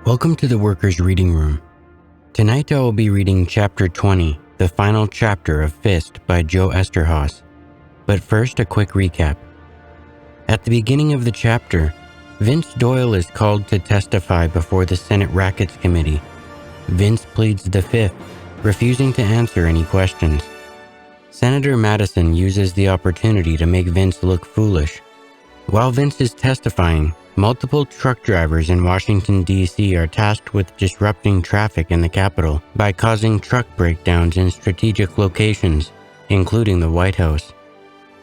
Welcome to the Workers' Reading Room. Tonight I will be reading Chapter 20, the final chapter of F.I.S.T. by Joe Eszterhas. But first, a quick recap. At the beginning of the chapter, Vince Doyle is called to testify before the Senate Rackets Committee. Vince pleads the Fifth, refusing to answer any questions. Senator Madison uses the opportunity to make Vince look foolish. While Vince is testifying, multiple truck drivers in Washington, D.C. are tasked with disrupting traffic in the Capitol by causing truck breakdowns in strategic locations, including the White House.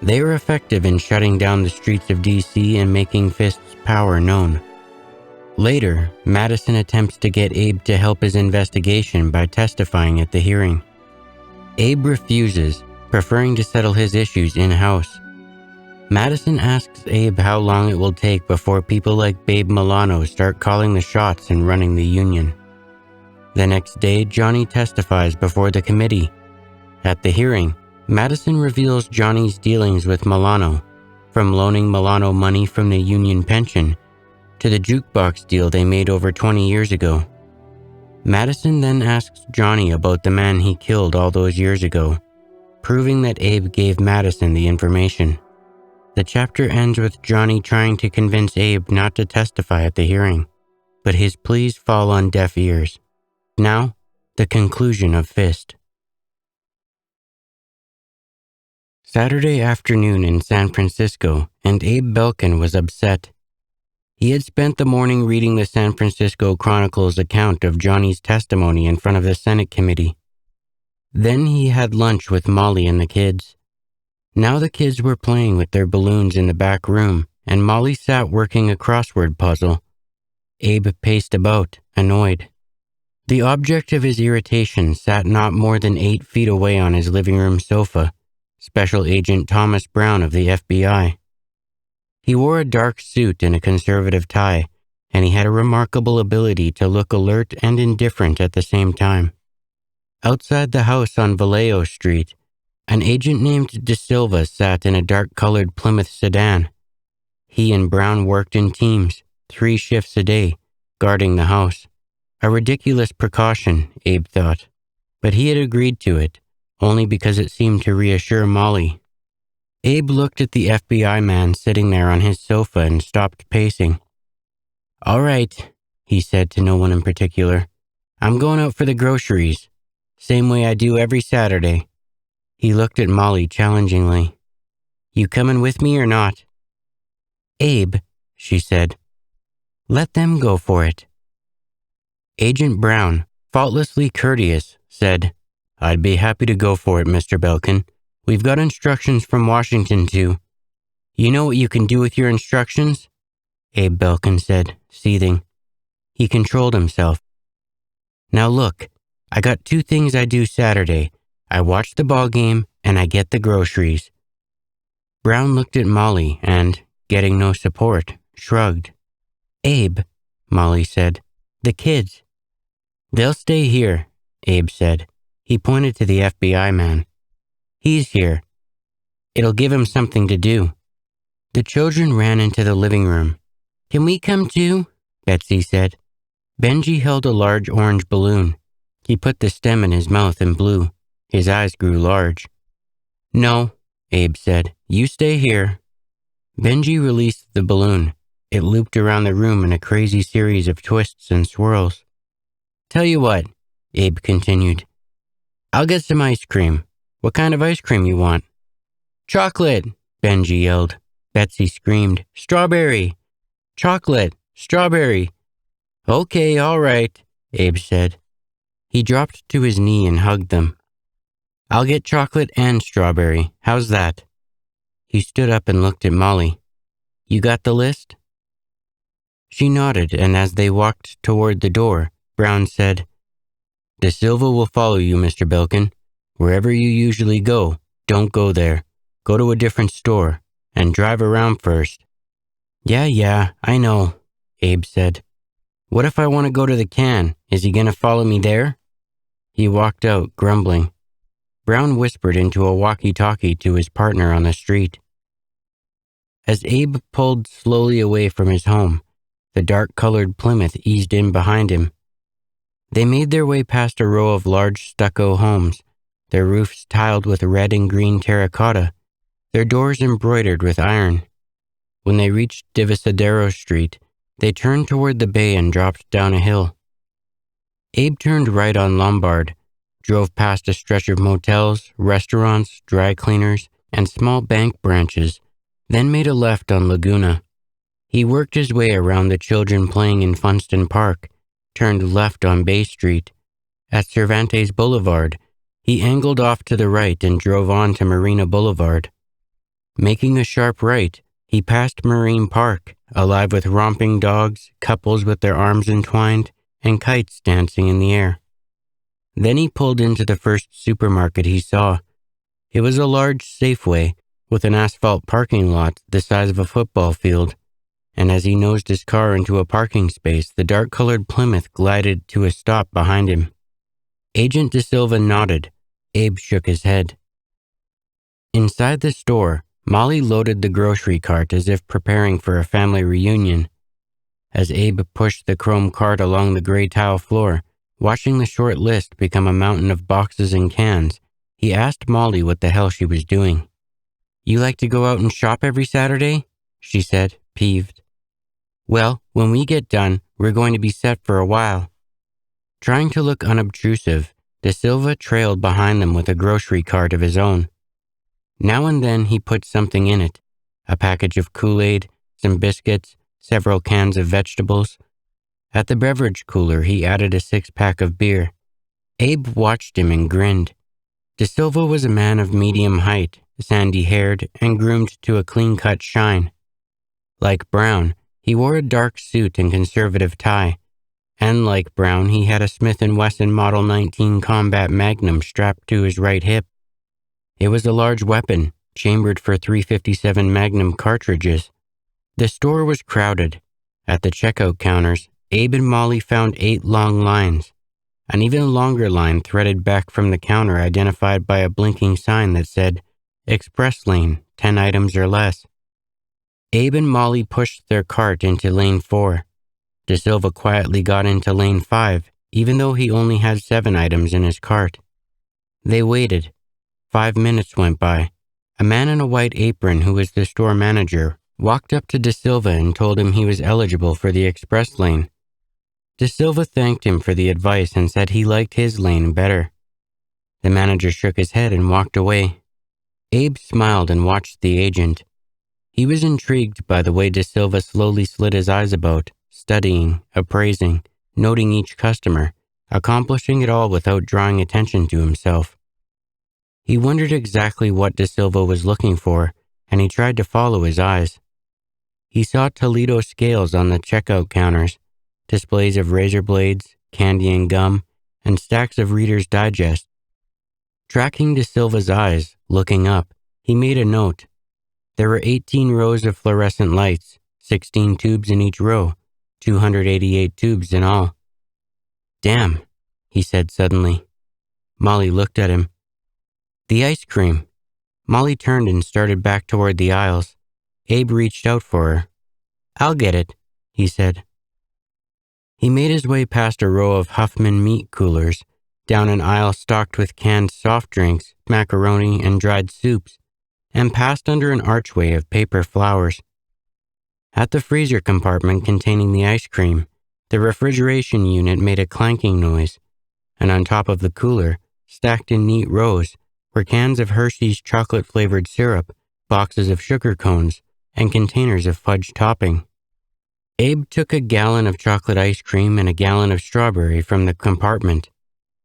They are effective in shutting down the streets of D.C. and making F.I.S.T's power known. Later, Madison attempts to get Abe to help his investigation by testifying at the hearing. Abe refuses, preferring to settle his issues in-house. Madison asks Abe how long it will take before people like Babe Milano start calling the shots and running the union. The next day, Johnny testifies before the committee. At the hearing, Madison reveals Johnny's dealings with Milano, from loaning Milano money from the union pension to the jukebox deal they made over 20 years ago. Madison then asks Johnny about the man he killed all those years ago, proving that Abe gave Madison the information. The chapter ends with Johnny trying to convince Abe not to testify at the hearing, but his pleas fall on deaf ears. Now, the conclusion of F.I.S.T. Saturday afternoon in San Francisco, and Abe Belkin was upset. He had spent the morning reading the San Francisco Chronicle's account of Johnny's testimony in front of the Senate committee. Then he had lunch with Molly and the kids. Now the kids were playing with their balloons in the back room, and Molly sat working a crossword puzzle. Abe paced about, annoyed. The object of his irritation sat not more than 8 feet away on his living room sofa, Special Agent Thomas Brown of the FBI. He wore a dark suit and a conservative tie, and he had a remarkable ability to look alert and indifferent at the same time. Outside the house on Vallejo Street, an agent named De Silva sat in a dark-colored Plymouth sedan. He and Brown worked in teams, 3 shifts a day, guarding the house. A ridiculous precaution, Abe thought, but he had agreed to it, only because it seemed to reassure Molly. Abe looked at the FBI man sitting there on his sofa and stopped pacing. "All right," he said to no one in particular. "I'm going out for the groceries. Same way I do every Saturday." He looked at Molly challengingly. "You coming with me or not?" "Abe," she said. "Let them go for it." Agent Brown, faultlessly courteous, said, "I'd be happy to go for it, Mr. Belkin. We've got instructions from Washington to—" "You know what you can do with your instructions?" Abe Belkin said, seething. He controlled himself. "Now look, I got 2 things I do Saturday. I watch the ball game, and I get the groceries." Brown looked at Molly and, getting no support, shrugged. "Abe," Molly said, "the kids." "They'll stay here," Abe said. He pointed to the FBI man. "He's here. It'll give him something to do." The children ran into the living room. "Can we come too?" Betsy said. Benji held a large orange balloon. He put the stem in his mouth and blew. His eyes grew large. "No," Abe said. "You stay here." Benji released the balloon. It looped around the room in a crazy series of twists and swirls. "Tell you what," Abe continued. "I'll get some ice cream. What kind of ice cream you want?" "Chocolate," Benji yelled. Betsy screamed, "Strawberry! Chocolate! Strawberry!" "Okay, all right," Abe said. He dropped to his knee and hugged them. "I'll get chocolate and strawberry. How's that?" He stood up and looked at Molly. "You got the list?" She nodded, and as they walked toward the door, Brown said, "De Silva will follow you, Mr. Belkin. Wherever you usually go, don't go there. Go to a different store, and drive around first." Yeah, I know," Abe said. "What if I want to go to the can? Is he going to follow me there?" He walked out, grumbling. Brown whispered into a walkie-talkie to his partner on the street. As Abe pulled slowly away from his home, The dark-colored Plymouth eased in behind him. They made their way past a row of large stucco homes, their roofs tiled with red and green terracotta, their doors embroidered with iron. When they reached Divisadero Street, they turned toward the bay and dropped down a hill. Abe turned right on Lombard, drove past a stretch of motels, restaurants, dry cleaners, and small bank branches, then made a left on Laguna. He worked his way around the children playing in Funston Park, turned left on Bay Street. At Cervantes Boulevard, he angled off to the right and drove on to Marina Boulevard. Making a sharp right, he passed Marine Park, alive with romping dogs, couples with their arms entwined, and kites dancing in the air. Then he pulled into the first supermarket he saw. It was a large Safeway with an asphalt parking lot the size of a football field, and as he nosed his car into a parking space, the dark-colored Plymouth glided to a stop behind him. Agent De Silva nodded. Abe shook his head. Inside the store, Molly loaded the grocery cart as if preparing for a family reunion. As Abe pushed the chrome cart along the gray tile floor, watching the short list become a mountain of boxes and cans, he asked Molly what the hell she was doing. "You like to go out and shop every Saturday?" she said, peeved. "Well, when we get done, we're going to be set for a while." Trying to look unobtrusive, De Silva trailed behind them with a grocery cart of his own. Now and then he put something in it, a package of Kool-Aid, some biscuits, several cans of vegetables. At the beverage cooler, he added a 6-pack of beer. Abe watched him and grinned. De Silva was a man of medium height, sandy-haired, and groomed to a clean-cut shine. Like Brown, he wore a dark suit and conservative tie, and like Brown, he had a Smith & Wesson Model 19 Combat Magnum strapped to his right hip. It was a large weapon, chambered for .357 Magnum cartridges. The store was crowded. At the checkout counters, Abe and Molly found 8 long lines. An even longer line threaded back from the counter identified by a blinking sign that said, "Express Lane, 10 items or less." Abe and Molly pushed their cart into Lane 4. De Silva quietly got into Lane 5, even though he only had 7 items in his cart. They waited. 5 minutes went by. A man in a white apron, who was the store manager, walked up to De Silva and told him he was eligible for the express lane. De Silva thanked him for the advice and said he liked his lane better. The manager shook his head and walked away. Abe smiled and watched the agent. He was intrigued by the way De Silva slowly slid his eyes about, studying, appraising, noting each customer, accomplishing it all without drawing attention to himself. He wondered exactly what De Silva was looking for, and he tried to follow his eyes. He saw Toledo scales on the checkout counters, displays of razor blades, candy and gum, and stacks of Reader's Digest. Tracking De Silva's eyes, looking up, he made a note. There were 18 rows of fluorescent lights, 16 tubes in each row, 288 tubes in all. "Damn," he said suddenly. Molly looked at him. "The ice cream." Molly turned and started back toward the aisles. Abe reached out for her. "I'll get it," he said. He made his way past a row of Huffman meat coolers, down an aisle stocked with canned soft drinks, macaroni, and dried soups, and passed under an archway of paper flowers. At the freezer compartment containing the ice cream, the refrigeration unit made a clanking noise, and on top of the cooler, stacked in neat rows, were cans of Hershey's chocolate-flavored syrup, boxes of sugar cones, and containers of fudge topping. Abe took a gallon of chocolate ice cream and a gallon of strawberry from the compartment.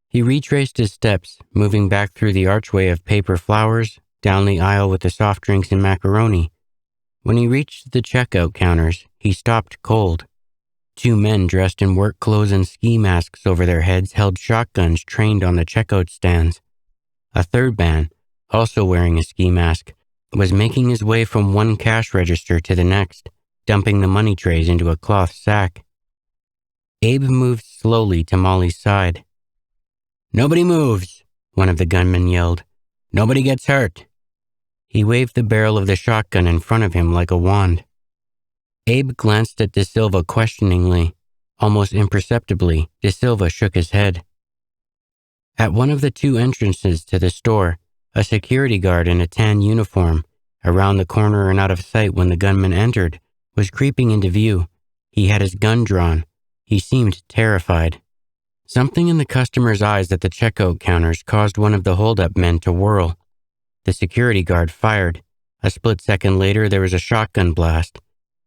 He retraced his steps, moving back through the archway of paper flowers, down the aisle with the soft drinks and macaroni. When he reached the checkout counters, he stopped cold. 2 men dressed in work clothes and ski masks over their heads held shotguns trained on the checkout stands. A third man, also wearing a ski mask, was making his way from one cash register to the next, dumping the money trays into a cloth sack. Abe moved slowly to Molly's side. "Nobody moves," one of the gunmen yelled. "Nobody gets hurt." He waved the barrel of the shotgun in front of him like a wand. Abe glanced at De Silva questioningly. Almost imperceptibly, De Silva shook his head. At one of the two entrances to the store, a security guard in a tan uniform, around the corner and out of sight when the gunman entered, was creeping into view. He had his gun drawn. He seemed terrified. Something in the customer's eyes at the checkout counters caused one of the hold-up men to whirl. The security guard fired. A split second later, there was a shotgun blast.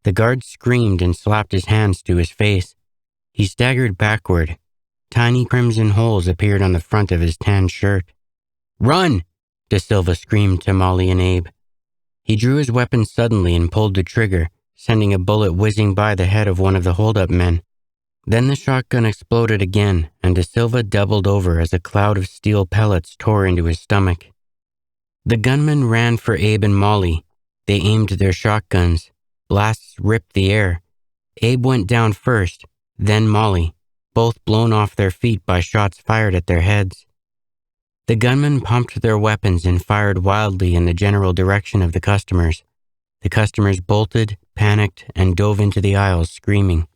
The guard screamed and slapped his hands to his face. He staggered backward. Tiny crimson holes appeared on the front of his tan shirt. "Run!" De Silva screamed to Molly and Abe. He drew his weapon suddenly and pulled the trigger, sending a bullet whizzing by the head of one of the hold-up men. Then the shotgun exploded again, and De Silva doubled over as a cloud of steel pellets tore into his stomach. The gunmen ran for Abe and Molly. They aimed their shotguns. Blasts ripped the air. Abe went down first, then Molly, both blown off their feet by shots fired at their heads. The gunmen pumped their weapons and fired wildly in the general direction of the customers. The customers bolted, panicked, and dove into the aisles screaming.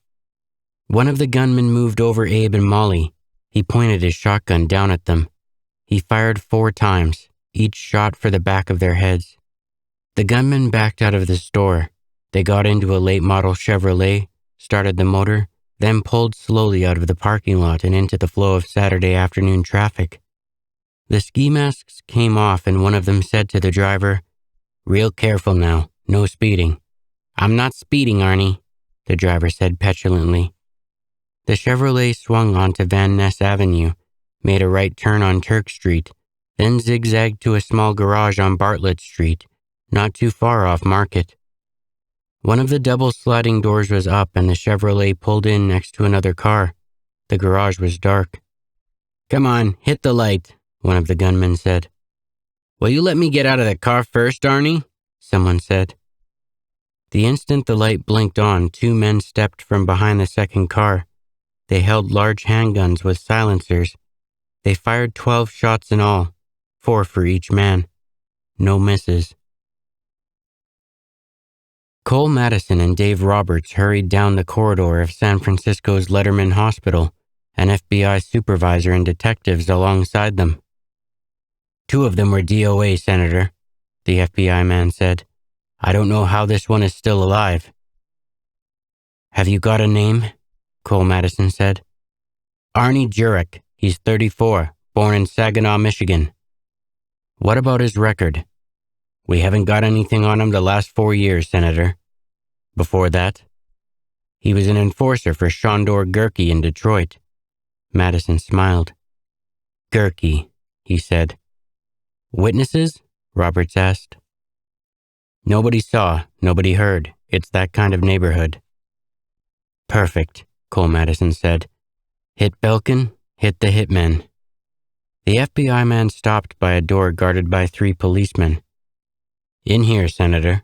One of the gunmen moved over Abe and Molly. He pointed his shotgun down at them. He fired 4 times, each shot for the back of their heads. The gunmen backed out of the store. They got into a late-model Chevrolet, started the motor, then pulled slowly out of the parking lot and into the flow of Saturday afternoon traffic. The ski masks came off and one of them said to the driver, "Real careful now, no speeding." "I'm not speeding, Arnie," the driver said petulantly. The Chevrolet swung onto Van Ness Avenue, made a right turn on Turk Street, then zigzagged to a small garage on Bartlett Street, not too far off Market. One of the double sliding doors was up and the Chevrolet pulled in next to another car. The garage was dark. "Come on, hit the light," one of the gunmen said. "Will you let me get out of the car first, Arnie?" someone said. The instant the light blinked on, 2 men stepped from behind the second car. They held large handguns with silencers. They fired 12 shots in all, 4 for each man. No misses. Cole Madison and Dave Roberts hurried down the corridor of San Francisco's Letterman Hospital, an FBI supervisor and detectives alongside them. "2 of them were DOA, Senator," the FBI man said. "I don't know how this one is still alive." "Have you got a name?" Cole Madison said. "Arnie Jurek. He's 34, born in Saginaw, Michigan." "What about his record?" "We haven't got anything on him the last 4 years, Senator." "Before that?" "He was an enforcer for Shondor Gerke in Detroit." Madison smiled. "Gerke," he said. "Witnesses?" Roberts asked. "Nobody saw, nobody heard. It's that kind of neighborhood." "Perfect," Cole Madison said. "Hit Belkin, hit the hitmen." The FBI man stopped by a door guarded by 3 policemen. "In here, Senator."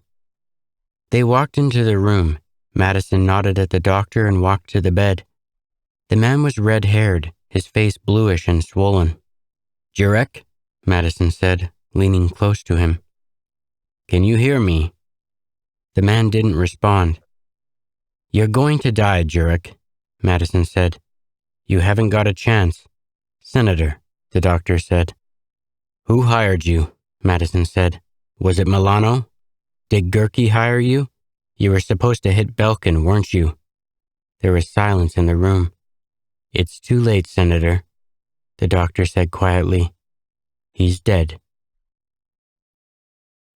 They walked into the room. Madison nodded at the doctor and walked to the bed. The man was red-haired, his face bluish and swollen. "Jurek?" Madison said, leaning close to him. "Can you hear me?" The man didn't respond. "You're going to die, Jurek," Madison said. "You haven't got a chance." "Senator," the doctor said. "Who hired you?" Madison said. "Was it Milano? Did Gerke hire you? You were supposed to hit Belkin, weren't you?" There was silence in the room. "It's too late, Senator," the doctor said quietly. "He's dead."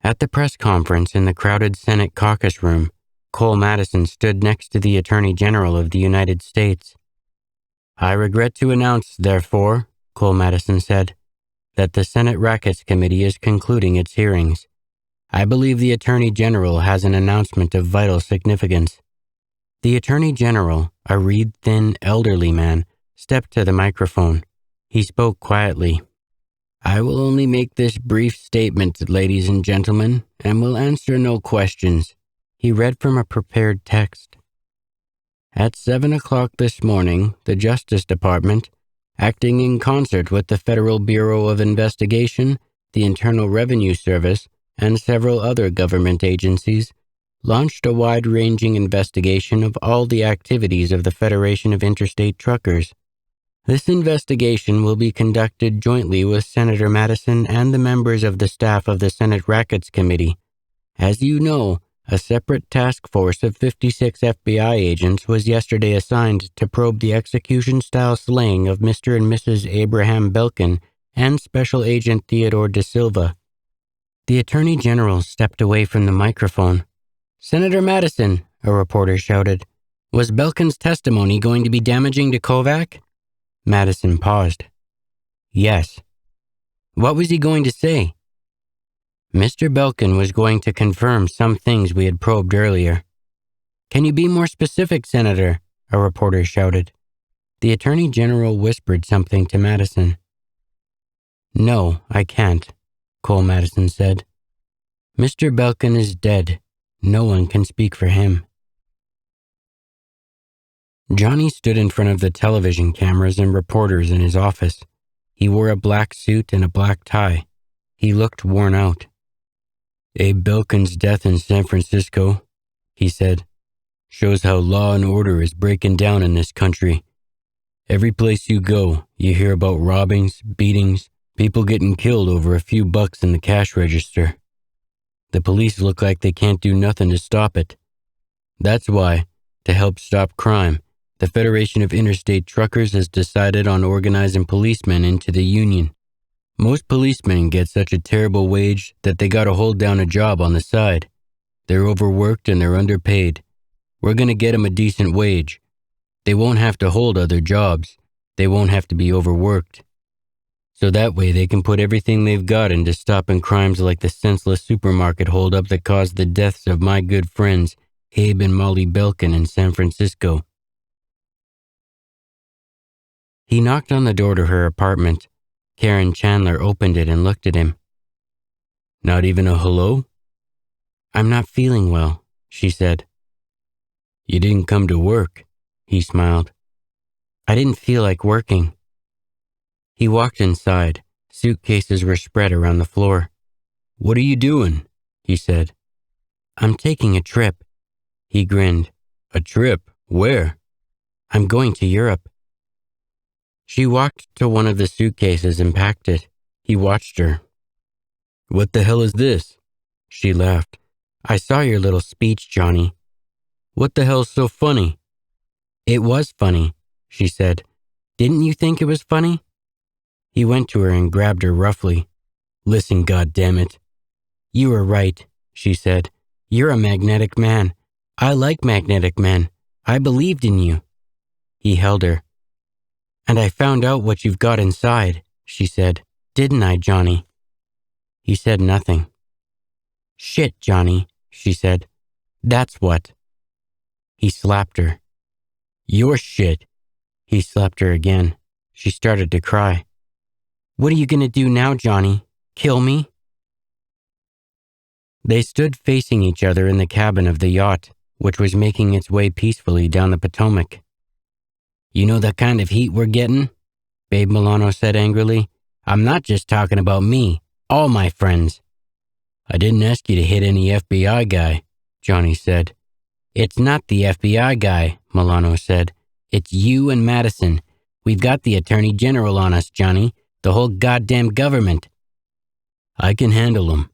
At the press conference in the crowded Senate caucus room, Cole Madison stood next to the Attorney General of the United States. "I regret to announce, therefore," Cole Madison said, "that the Senate Rackets Committee is concluding its hearings. I believe the Attorney General has an announcement of vital significance." The Attorney General, a reed-thin, elderly man, stepped to the microphone. He spoke quietly. "I will only make this brief statement, ladies and gentlemen, and will answer no questions." He read from a prepared text. "At 7 o'clock this morning, the Justice Department, acting in concert with the Federal Bureau of Investigation, the Internal Revenue Service, and several other government agencies, launched a wide-ranging investigation of all the activities of the Federation of Interstate Truckers. This investigation will be conducted jointly with Senator Madison and the members of the staff of the Senate Rackets Committee. As you know, a separate task force of 56 FBI agents was yesterday assigned to probe the execution-style slaying of Mr. and Mrs. Abraham Belkin and Special Agent Theodore De Silva. The Attorney General stepped away from the microphone. "Senator Madison," a reporter shouted, "was Belkin's testimony going to be damaging to Kovac?" Madison paused. "Yes." "What was he going to say?" "Mr. Belkin was going to confirm some things we had probed earlier." "Can you be more specific, Senator?" a reporter shouted. The Attorney General whispered something to Madison. "No, I can't," Cole Madison said. "Mr. Belkin is dead. No one can speak for him." Johnny stood in front of the television cameras and reporters in his office. He wore a black suit and a black tie. He looked worn out. "Abe Belkin's death in San Francisco," he said, "shows how law and order is breaking down in this country. Every place you go, you hear about robbings, beatings, people getting killed over a few bucks in the cash register. The police look like they can't do nothing to stop it. That's why, to help stop crime, the Federation of Interstate Truckers has decided on organizing policemen into the union. Most policemen get such a terrible wage that they gotta hold down a job on the side. They're overworked and they're underpaid. We're gonna get them a decent wage. They won't have to hold other jobs. They won't have to be overworked. So that way they can put everything they've got into stopping crimes like the senseless supermarket holdup that caused the deaths of my good friends, Abe and Molly Belkin in San Francisco." He knocked on the door to her apartment. Karen Chandler opened it and looked at him. "Not even a hello?" "I'm not feeling well," she said. "You didn't come to work," he smiled. "I didn't feel like working." He walked inside. Suitcases were spread around the floor. "What are you doing?" he said. "I'm taking a trip." He grinned. "A trip? Where?" "I'm going to Europe." She walked to one of the suitcases and packed it. He watched her. "What the hell is this?" She laughed. "I saw your little speech, Johnny." "What the hell's so funny?" "It was funny," she said. "Didn't you think it was funny?" He went to her and grabbed her roughly. "Listen, goddammit." "You were right," she said. "You're a magnetic man. I like magnetic men. I believed in you." He held her. "And I found out what you've got inside," she said. "Didn't I, Johnny?" He said nothing. "Shit, Johnny," she said. "That's what." He slapped her. "You're shit." He slapped her again. She started to cry. "What are you going to do now, Johnny? Kill me?" They stood facing each other in the cabin of the yacht, which was making its way peacefully down the Potomac. "You know the kind of heat we're getting?" Babe Milano said angrily. "I'm not just talking about me, all my friends." "I didn't ask you to hit any FBI guy," Johnny said. "It's not the FBI guy," Milano said. "It's you and Madison. We've got the Attorney General on us, Johnny. The whole goddamn government." "I can handle him,"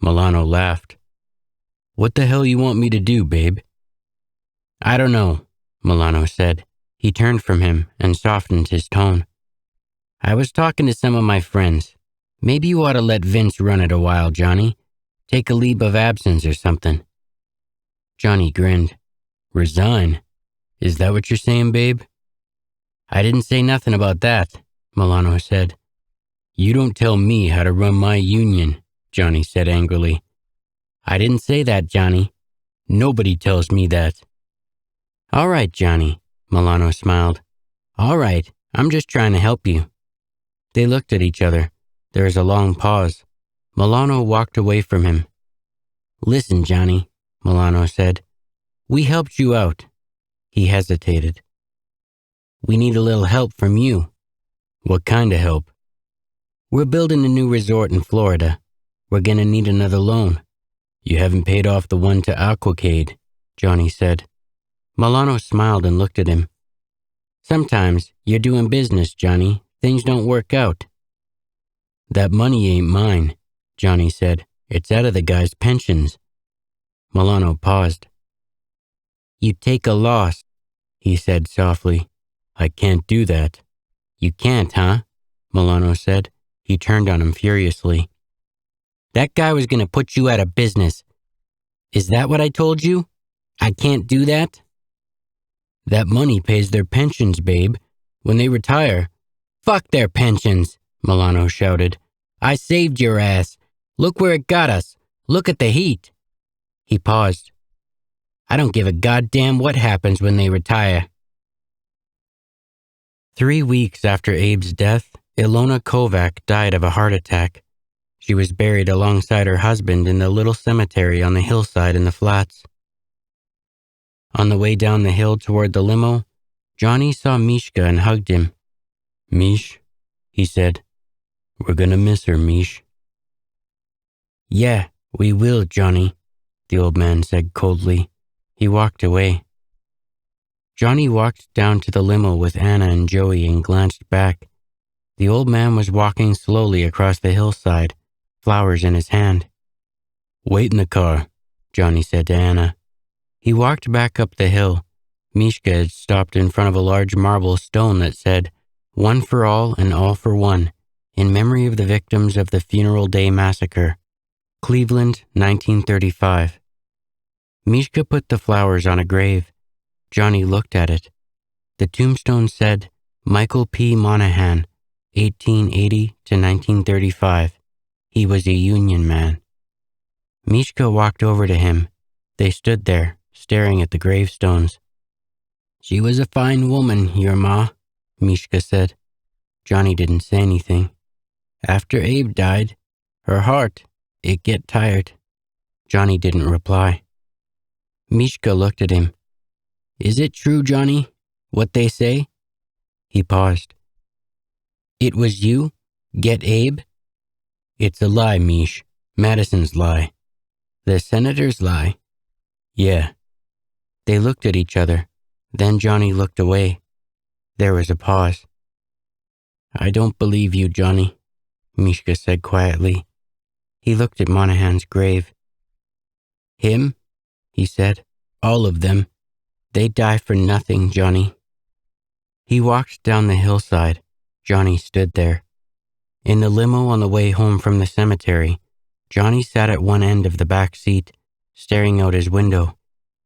Milano laughed. "What the hell you want me to do, babe?" "I don't know," Milano said. He turned from him and softened his tone. "I was talking to some of my friends. Maybe you ought to let Vince run it a while, Johnny. Take a leave of absence or something." Johnny grinned. "Resign? Is that what you're saying, babe?" "I didn't say nothing about that," Milano said. "You don't tell me how to run my union," Johnny said angrily. "I didn't say that, Johnny. Nobody tells me that." "All right, Johnny," Milano smiled. "All right, I'm just trying to help you." They looked at each other. There was a long pause. Milano walked away from him. "Listen, Johnny," Milano said. "We helped you out." He hesitated. "We need a little help from you." "What kind of help?" "We're building a new resort in Florida. We're going to need another loan." You haven't paid off the one to Aquacade, Johnny said. Milano smiled and looked at him. Sometimes you're doing business, Johnny. Things don't work out. That money ain't mine, Johnny said. It's out of the guy's pensions. Milano paused. You take a loss, he said softly. I can't do that. You can't, huh? Milano said. He turned on him furiously. That guy was going to put you out of business. Is that what I told you? I can't do that? That money pays their pensions, babe. When they retire. Fuck their pensions, Milano shouted. I saved your ass. Look where it got us. Look at the heat. He paused. I don't give a goddamn what happens when they retire. 3 weeks after Abe's death, Ilona Kovac died of a heart attack. She was buried alongside her husband in the little cemetery on the hillside in the flats. On the way down the hill toward the limo, Johnny saw Mishka and hugged him. Mish, he said, we're gonna miss her, Mish. Yeah, we will, Johnny, the old man said coldly. He walked away. Johnny walked down to the limo with Anna and Joey and glanced back. The old man was walking slowly across the hillside, flowers in his hand. Wait in the car, Johnny said to Anna. He walked back up the hill. Mishka had stopped in front of a large marble stone that said, One for all and all for one, in memory of the victims of the Funeral Day Massacre, Cleveland, 1935. Mishka put the flowers on a grave. Johnny looked at it. The tombstone said, Michael P. Monahan, 1880 to 1935. He was a Union man. Mishka walked over to him. They stood there, staring at the gravestones. She was a fine woman, your ma, Mishka said. Johnny didn't say anything. After Abe died, her heart, it get tired. Johnny didn't reply. Mishka looked at him. Is it true, Johnny, what they say? He paused. It was you? Get Abe? It's a lie, Mish. Madison's lie. The senator's lie? Yeah. They looked at each other. Then Johnny looked away. There was a pause. I don't believe you, Johnny, Mishka said quietly. He looked at Monahan's grave. Him? He said. All of them. They die for nothing, Johnny. He walked down the hillside. Johnny stood there. In the limo on the way home from the cemetery, Johnny sat at one end of the back seat, staring out his window.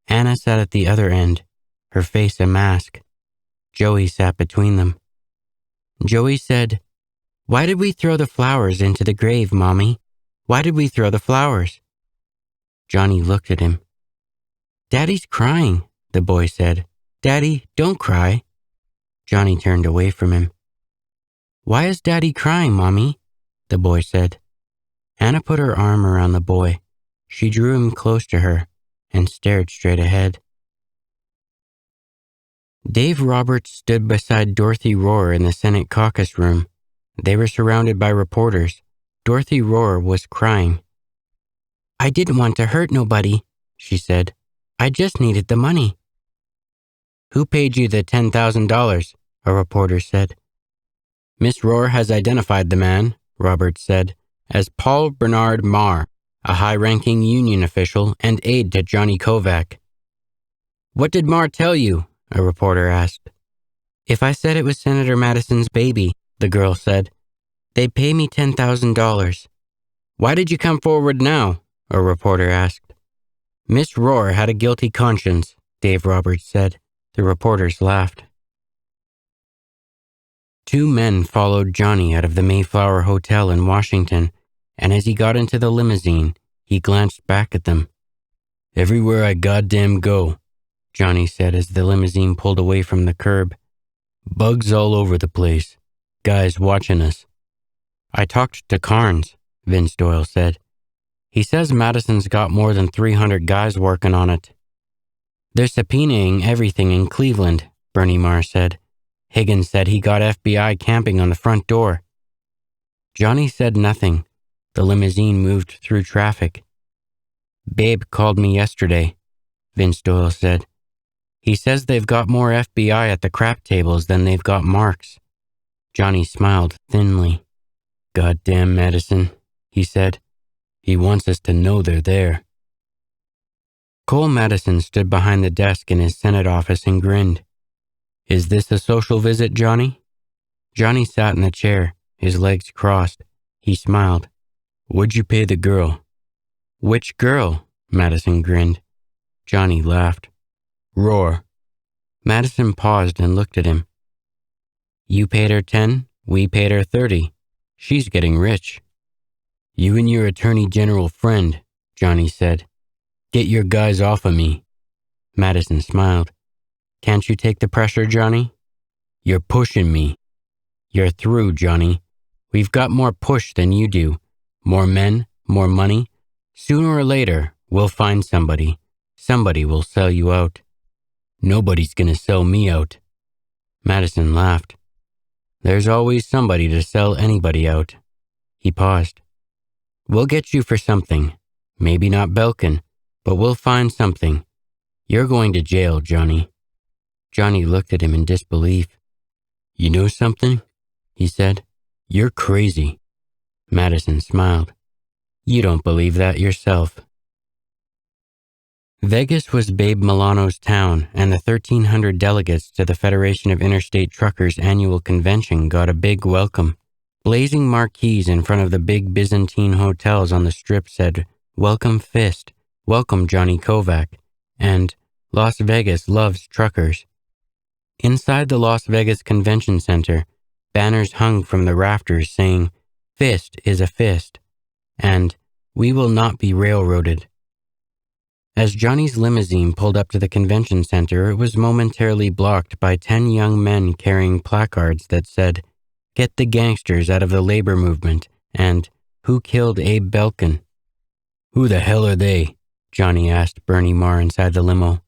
Anna sat at the other end, her face a mask. Joey sat between them. Joey said, Why did we throw the flowers into the grave, Mommy? Why did we throw the flowers? Johnny looked at him. Daddy's crying, the boy said. Daddy, don't cry. Johnny turned away from him. Why is Daddy crying, Mommy? The boy said. Anna put her arm around the boy. She drew him close to her and stared straight ahead. Dave Roberts stood beside Dorothy Rohr in the Senate caucus room. They were surrounded by reporters. Dorothy Rohr was crying. I didn't want to hurt nobody, she said. I just needed the money. Who paid you the $10,000? A reporter said. Miss Rohr has identified the man, Roberts said, as Paul Bernard Marr, a high-ranking union official and aide to Johnny Kovac. What did Marr tell you? A reporter asked. If I said it was Senator Madison's baby, the girl said, they'd pay me $10,000. Why did you come forward now? A reporter asked. Miss Rohr had a guilty conscience, Dave Roberts said. The reporters laughed. 2 men followed Johnny out of the Mayflower Hotel in Washington, and as he got into the limousine, he glanced back at them. Everywhere I goddamn go, Johnny said as the limousine pulled away from the curb. Bugs all over the place. Guys watching us. I talked to Carnes, Vince Doyle said. He says Madison's got more than 300 guys working on it. They're subpoenaing everything in Cleveland, Bernie Marr said. Higgins said he got FBI camping on the front door. Johnny said nothing. The limousine moved through traffic. Babe called me yesterday, Vince Doyle said. He says they've got more FBI at the crap tables than they've got marks. Johnny smiled thinly. Goddamn Madison, he said. He wants us to know they're there. Cole Madison stood behind the desk in his Senate office and grinned. Is this a social visit, Johnny? Johnny sat in the chair, his legs crossed. He smiled. What'd you pay the girl? Which girl? Madison grinned. Johnny laughed. Roar. Madison paused and looked at him. You paid her 10, we paid her 30. She's getting rich. You and your attorney general friend, Johnny said. Get your guys off of me. Madison smiled. Can't you take the pressure, Johnny? You're pushing me. You're through, Johnny. We've got more push than you do. More men, more money. Sooner or later, we'll find somebody. Somebody will sell you out. Nobody's gonna sell me out. Madison laughed. There's always somebody to sell anybody out. He paused. We'll get you for something. Maybe not Belkin, but we'll find something. You're going to jail, Johnny. Johnny looked at him in disbelief. You know something? He said. You're crazy. Madison smiled. You don't believe that yourself. Vegas was Babe Milano's town, and the 1,300 delegates to the Federation of Interstate Truckers annual convention got a big welcome. Blazing marquees in front of the big Byzantine hotels on the Strip said, Welcome F.I.S.T, Welcome Johnny Kovac, and Las Vegas loves truckers. Inside the Las Vegas Convention Center, banners hung from the rafters saying, F.I.S.T is a fist, and we will not be railroaded. As Johnny's limousine pulled up to the convention center, it was momentarily blocked by 10 young men carrying placards that said, Get the gangsters out of the labor movement, and Who killed Abe Belkin? Who the hell are they? Johnny asked Bernie Marr inside the limo.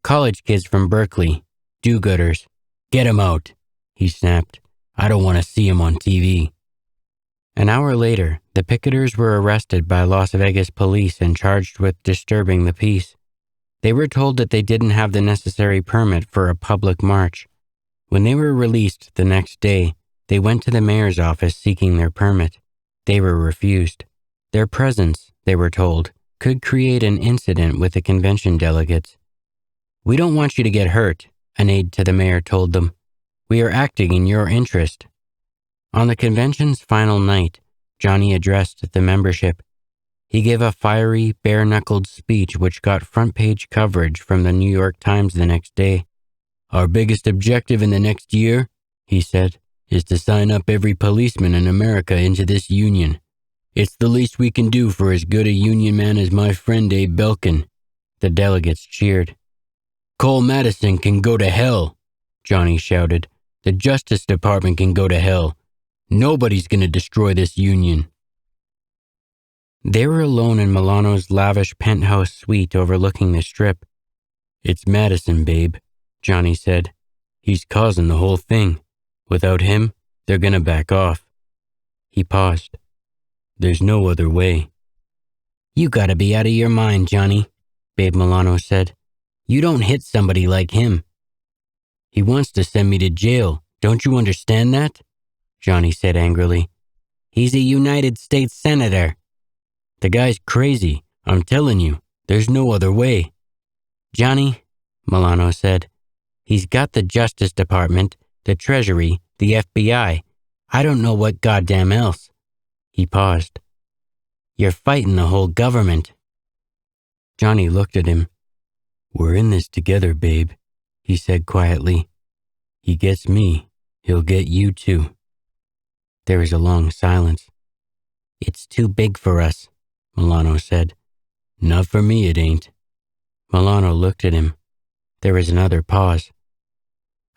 College kids from Berkeley. Do-gooders. Get 'em out, he snapped. I don't want to see 'em on TV. An hour later, the picketers were arrested by Las Vegas police and charged with disturbing the peace. They were told that they didn't have the necessary permit for a public march. When they were released the next day, they went to the mayor's office seeking their permit. They were refused. Their presence, they were told, could create an incident with the convention delegates. We don't want you to get hurt, an aide to the mayor told them. We are acting in your interest. On the convention's final night, Johnny addressed the membership. He gave a fiery, bare-knuckled speech which got front-page coverage from the New York Times the next day. Our biggest objective in the next year, he said, is to sign up every policeman in America into this union. It's the least we can do for as good a union man as my friend Abe Belkin. The delegates cheered. Cole Madison can go to hell, Johnny shouted. The Justice Department can go to hell. Nobody's going to destroy this union. They were alone in Milano's lavish penthouse suite overlooking the Strip. It's Madison, babe, Johnny said. He's causing the whole thing. Without him, they're going to back off. He paused. There's no other way. You gotta be out of your mind, Johnny, Babe Milano said. You don't hit somebody like him. He wants to send me to jail. Don't you understand that? Johnny said angrily. He's a United States Senator. The guy's crazy. I'm telling you, there's no other way. Johnny, Milano said, he's got the Justice Department, the Treasury, the FBI. I don't know what goddamn else. He paused. You're fighting the whole government. Johnny looked at him. We're in this together, babe, he said quietly. He gets me, he'll get you too. There was a long silence. It's too big for us, Milano said. Not for me, it ain't. Milano looked at him. There was another pause.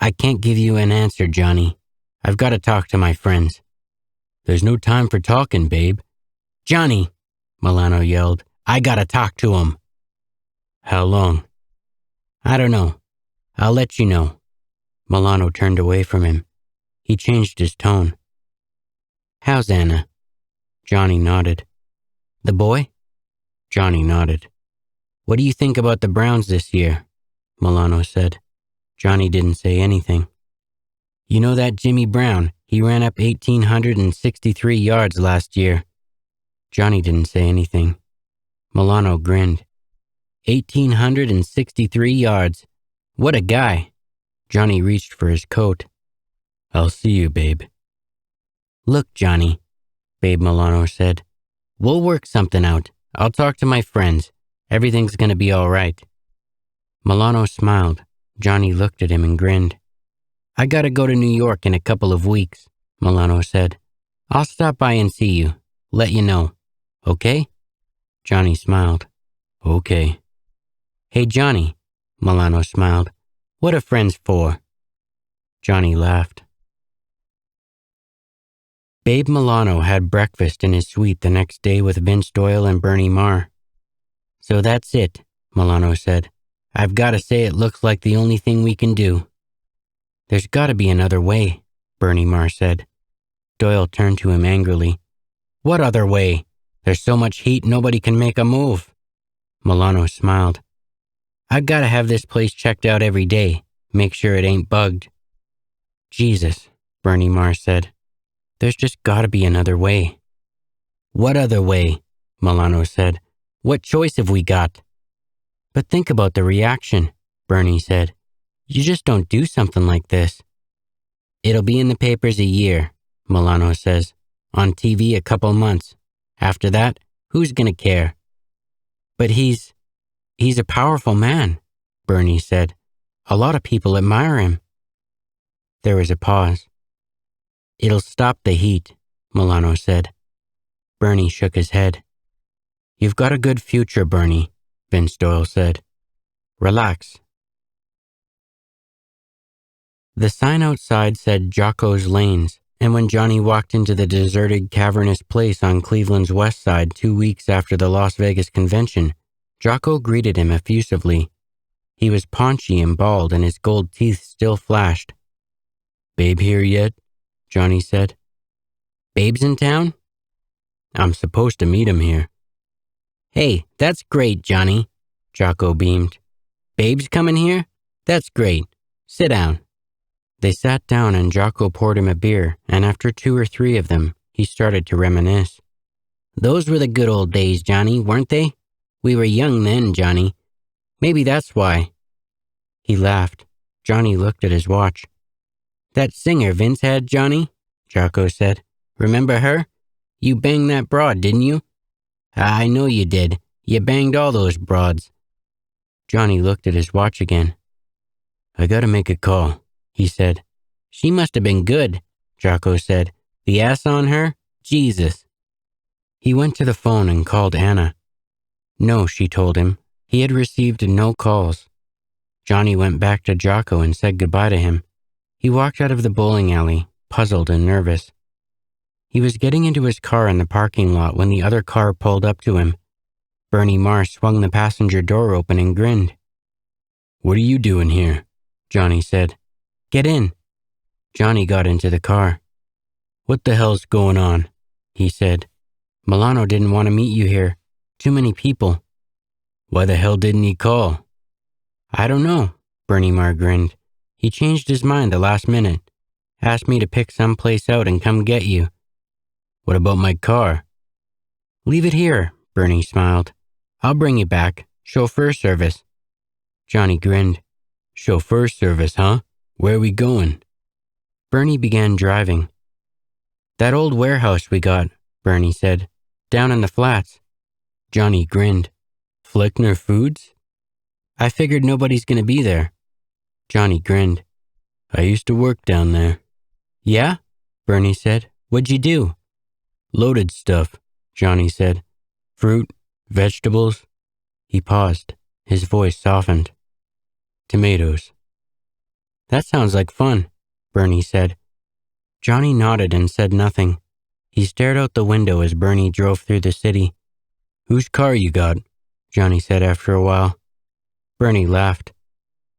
I can't give you an answer, Johnny. I've got to talk to my friends. There's no time for talking, babe. Johnny, Milano yelled. I gotta talk to him. How long? I don't know. I'll let you know. Milano turned away from him. He changed his tone. How's Anna? Johnny nodded. The boy? Johnny nodded. What do you think about the Browns this year? Milano said. Johnny didn't say anything. You know that Jimmy Brown, he ran up 1,863 yards last year. Johnny didn't say anything. Milano grinned. 1,863 yards. What a guy. Johnny reached for his coat. I'll see you, babe. Look, Johnny, Babe Milano said. We'll work something out. I'll talk to my friends. Everything's gonna be all right. Milano smiled. Johnny looked at him and grinned. I gotta go to New York in a couple of weeks, Milano said. I'll stop by and see you. Let you know. Okay? Johnny smiled. Okay. Hey, Johnny, Milano smiled. What are friends for? Johnny laughed. Babe Milano had breakfast in his suite the next day with Vince Doyle and Bernie Marr. So that's it, Milano said. I've got to say it looks like the only thing we can do. There's got to be another way, Bernie Marr said. Doyle turned to him angrily. What other way? There's so much heat nobody can make a move. Milano smiled. I've got to have this place checked out every day. Make sure it ain't bugged. Jesus, Bernie Marr said. There's just got to be another way. What other way? Milano said. What choice have we got? But think about the reaction, Bernie said. You just don't do something like this. It'll be in the papers a year, Milano says. On TV a couple months. After that, who's gonna care? But he's a powerful man, Bernie said. A lot of people admire him. There was a pause. It'll stop the heat, Milano said. Bernie shook his head. You've got a good future, Bernie, Vince Doyle said. Relax. The sign outside said Jocko's Lanes, and when Johnny walked into the deserted, cavernous place on Cleveland's west side 2 weeks after the Las Vegas convention, Jocko greeted him effusively. He was paunchy and bald, and his gold teeth still flashed. Babe here yet? Johnny said. Babe's in town? I'm supposed to meet him here. Hey, that's great, Johnny, Jocko beamed. Babe's coming here? That's great. Sit down. They sat down and Jocko poured him a beer, and after 2 or 3 of them, he started to reminisce. Those were the good old days, Johnny, weren't they? We were young then, Johnny. Maybe that's why. He laughed. Johnny looked at his watch. That singer Vince had, Johnny? Jocko said. Remember her? You banged that broad, didn't you? I know you did. You banged all those broads. Johnny looked at his watch again. I gotta make a call, he said. She must have been good, Jocko said. The ass on her? Jesus. He went to the phone and called Anna. No, she told him. He had received no calls. Johnny went back to Jocko and said goodbye to him. He walked out of the bowling alley, puzzled and nervous. He was getting into his car in the parking lot when the other car pulled up to him. Bernie Marr swung the passenger door open and grinned. What are you doing here? Johnny said. Get in. Johnny got into the car. What the hell's going on? He said. Milano didn't want to meet you here. Too many people. Why the hell didn't he call? I don't know, Bernie Marr grinned. He changed his mind the last minute. Asked me to pick some place out and come get you. What about my car? Leave it here, Bernie smiled. I'll bring you back. Chauffeur service. Johnny grinned. Chauffeur service, huh? Where are we going? Bernie began driving. That old warehouse we got, Bernie said. Down in the flats. Johnny grinned. Fleckner Foods? I figured nobody's gonna be there. Johnny grinned. I used to work down there. Yeah? Bernie said. What'd you do? Loaded stuff, Johnny said. Fruit, vegetables. He paused. His voice softened. Tomatoes. That sounds like fun, Bernie said. Johnny nodded and said nothing. He stared out the window as Bernie drove through the city. Whose car you got? Johnny said after a while. Bernie laughed.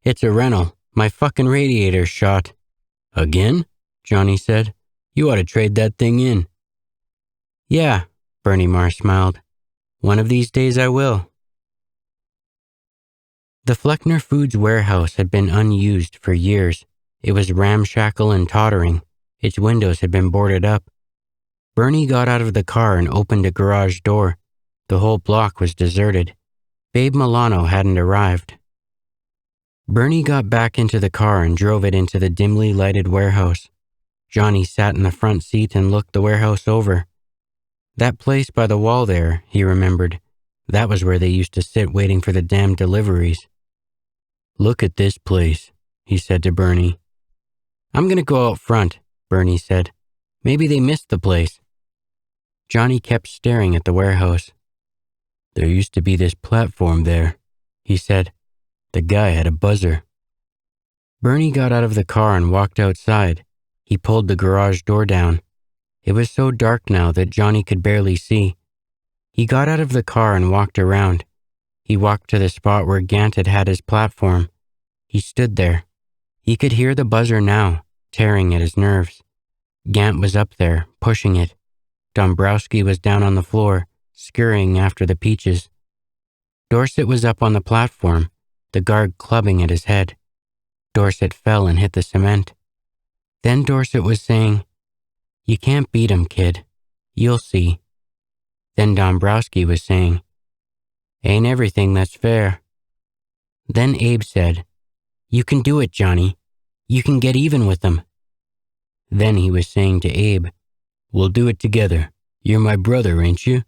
It's a rental. My fucking radiator's shot. Again? Johnny said. You ought to trade that thing in. Yeah, Bernie Marr smiled. One of these days I will. The Fleckner Foods warehouse had been unused for years. It was ramshackle and tottering. Its windows had been boarded up. Bernie got out of the car and opened a garage door. The whole block was deserted. Babe Milano hadn't arrived. Bernie got back into the car and drove it into the dimly lighted warehouse. Johnny sat in the front seat and looked the warehouse over. That place by the wall there, he remembered. That was where they used to sit waiting for the damn deliveries. "Look at this place," he said to Bernie. "I'm gonna go out front," Bernie said. "Maybe they missed the place." Johnny kept staring at the warehouse. "There used to be this platform there," he said. "The guy had a buzzer." Bernie got out of the car and walked outside. He pulled the garage door down. It was so dark now that Johnny could barely see. He got out of the car and walked around. He walked to the spot where Gant had his platform. He stood there. He could hear the buzzer now, tearing at his nerves. Gant was up there, pushing it. Dombrowski was down on the floor, scurrying after the peaches. Dorset was up on the platform, the guard clubbing at his head. Dorset fell and hit the cement. Then Dorset was saying, "You can't beat him, kid. You'll see." Then Dombrowski was saying, "Ain't everything that's fair." Then Abe said, "You can do it, Johnny. You can get even with them." Then he was saying to Abe, "We'll do it together. You're my brother, ain't you?"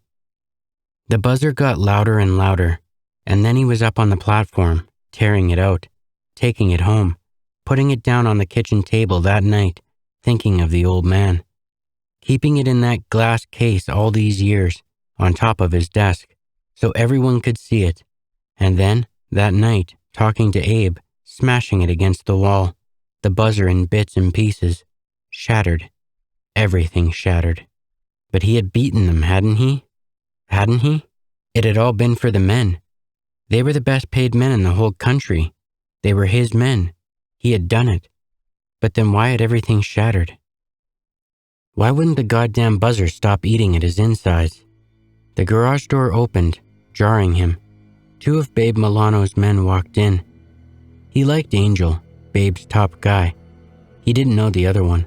The buzzer got louder and louder, and then he was up on the platform, tearing it out, taking it home, putting it down on the kitchen table that night, thinking of the old man, keeping it in that glass case all these years, on top of his desk, so everyone could see it, and then, that night, talking to Abe, smashing it against the wall, the buzzer in bits and pieces, shattered, everything shattered. But he had beaten them, hadn't he? Hadn't he? It had all been for the men. They were the best paid men in the whole country. They were his men. He had done it. But then why had everything shattered? Why wouldn't the goddamn buzzer stop eating at his insides? The garage door opened, jarring him. Two of Babe Milano's men walked in. He liked Angel, Babe's top guy. He didn't know the other one.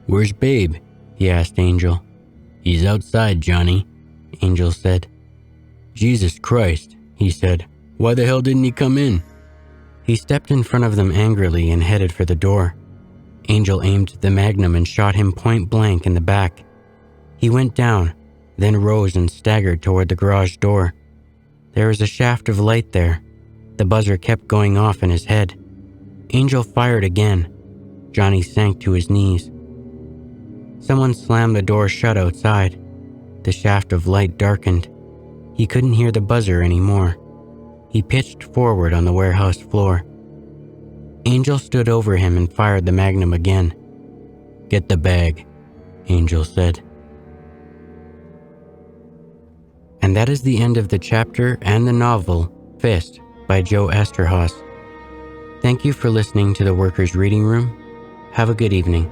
"Where's Babe?" he asked Angel. "He's outside, Johnny," Angel said. "Jesus Christ," he said. "Why the hell didn't he come in?" He stepped in front of them angrily and headed for the door. Angel aimed the Magnum and shot him point blank in the back. He went down, then rose and staggered toward the garage door. There was a shaft of light there. The buzzer kept going off in his head. Angel fired again. Johnny sank to his knees. Someone slammed the door shut outside. The shaft of light darkened. He couldn't hear the buzzer anymore. He pitched forward on the warehouse floor. Angel stood over him and fired the Magnum again. "Get the bag," Angel said. And that is the end of the chapter and the novel, F.I.S.T. by Joe Eszterhas. Thank you for listening to the Workers' Reading Room. Have a good evening.